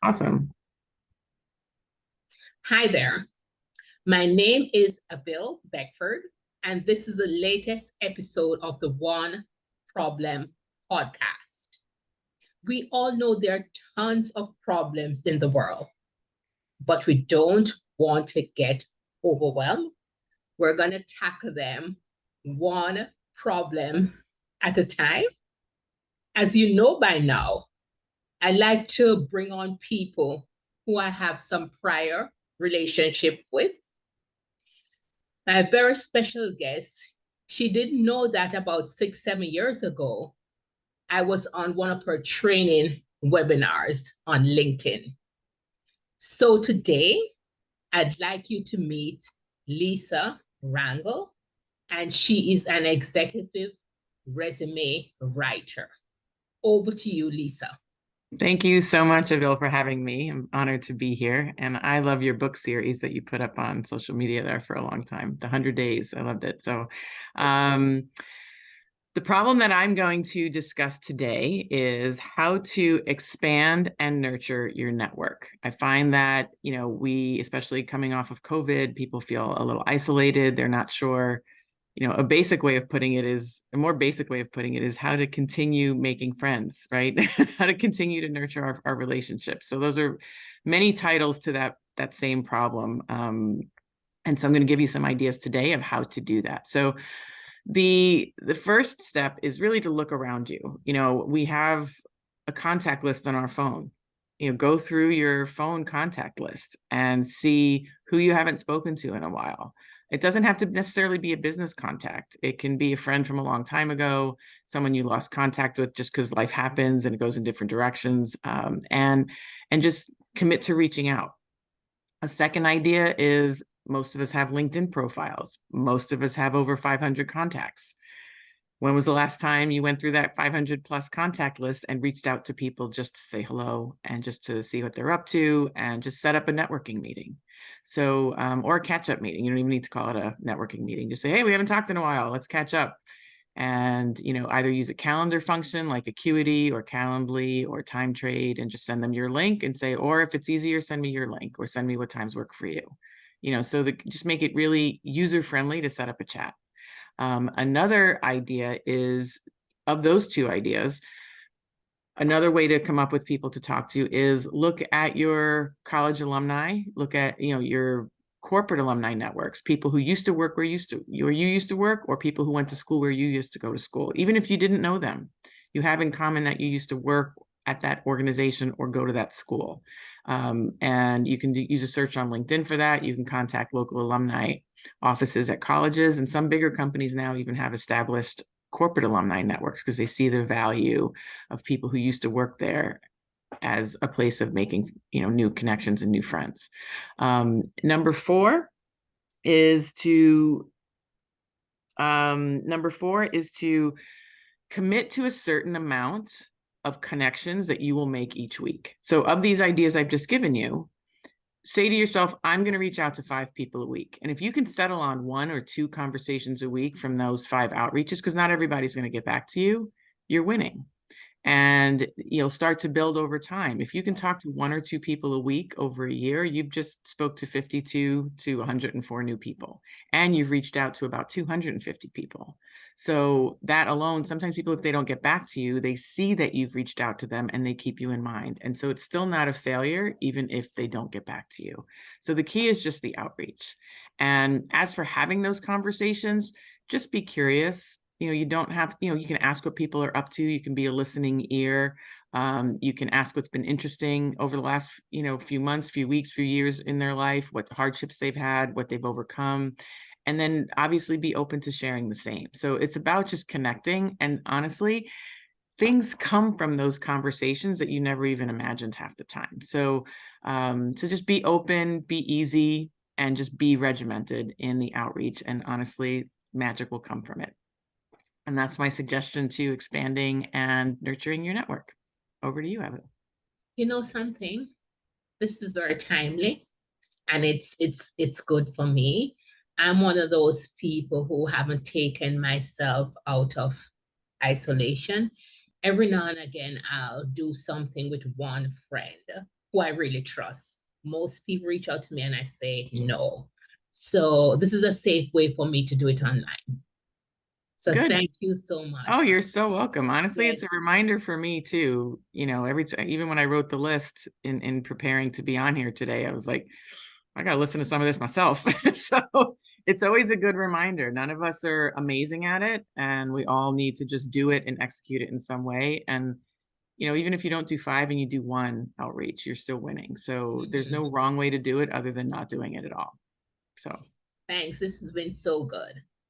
Awesome. Hi there. My name is Abil Beckford, and this is the latest episode of the One Problem podcast. We all know there are tons of problems in the world, but we don't want to get overwhelmed. We're going to tackle them one problem at a time. As you know by now, I like to bring on people who I have some prior relationship with. My very special guest, she didn't know that about 6, 7 years ago, I was on one of her training webinars on LinkedIn. So today, I'd like you to meet Lisa Rangel, and she is an executive resume writer. Over to you, Lisa. Thank you so much, Abil, for having me. I'm honored to be here. And I love your book series that you put up on social media there for a long time, The 100 Days. I loved it. So the problem that I'm going to discuss today is how to expand and nurture your network. I find that, we, especially coming off of COVID, people feel a little isolated. They're not sure. A more basic way of putting it is how to continue making friends, right? How to continue to nurture our relationships. So those are many titles to that same problem. And so I'm going to give you some ideas today of how to do that. So the first step is really to look around you. We have a contact list on our phone. Go through your phone contact list and see who you haven't spoken to in a while. It doesn't have to necessarily be a business contact. It can be a friend from a long time ago, someone you lost contact with just because life happens and it goes in different directions, and just commit to reaching out. A second idea is most of us have LinkedIn profiles. Most of us have over 500 contacts. When was the last time you went through that 500 plus contact list and reached out to people just to say hello and just to see what they're up to and just set up a networking meeting? So, or a catch-up meeting. You don't even need to call it a networking meeting. Just say, hey, we haven't talked in a while. Let's catch up. And, either use a calendar function like Acuity or Calendly or Time Trade and just send them your link and say, or if it's easier, send me your link or send me what times work for you. So just make it really user-friendly to set up a chat. Another idea is, of those two ideas, another way to come up with people to talk to is look at your college alumni, look at, your corporate alumni networks, people who used to work where you used to work, or people who went to school where you used to go to school. Even if you didn't know them, you have in common that you used to work at that organization or go to that school. And you can use a search on LinkedIn for that. You can contact local alumni offices at colleges, and some bigger companies now even have established corporate alumni networks because they see the value of people who used to work there as a place of making, new connections and new friends. Number four is to commit to a certain amount of connections that you will make each week. So of these ideas I've just given you, say to yourself, I'm going to reach out to 5 people a week. And if you can settle on 1 or 2 conversations a week from those 5 outreaches, because not everybody's going to get back to you, you're winning. And you'll start to build over time. If you can talk to 1 or 2 people a week over a year, you've just spoke to 52 to 104 new people, and you've reached out to about 250 people. So that alone, sometimes people, if they don't get back to you, they see that you've reached out to them and they keep you in mind. And so it's still not a failure, even if they don't get back to you. So the key is just the outreach. And as for having those conversations, just be curious. You don't have, you can ask what people are up to. You can be a listening ear. You can ask what's been interesting over the last, few months, few weeks, few years in their life, what hardships they've had, what they've overcome. And then obviously be open to sharing the same. So it's about just connecting. And honestly, things come from those conversations that you never even imagined half the time. So, so just be open, be easy, and just be regimented in the outreach. And honestly, magic will come from it. And that's my suggestion to expanding and nurturing your network. Over to you, Evan. You know something? This is very timely, and it's good for me. I'm one of those people who haven't taken myself out of isolation. Every now and again, I'll do something with one friend. who I really trust. Most people reach out to me and I say no. So this is a safe way for me to do it online. So Good. thank you so Oh, much. you're so welcome. Honestly, Yes. it's a reminder for me too. You know, every time, even when I wrote the list in preparing to be on here today, I was like, I gotta listen to some of this myself. So it's always a good reminder. None of us are amazing at it, and we all need to just do it and execute it in some way. And you know, even if you don't do five and you do one outreach, you're still winning. So there's Mhm. no wrong way to do it other than not doing it at all. So Thanks. This has been so good.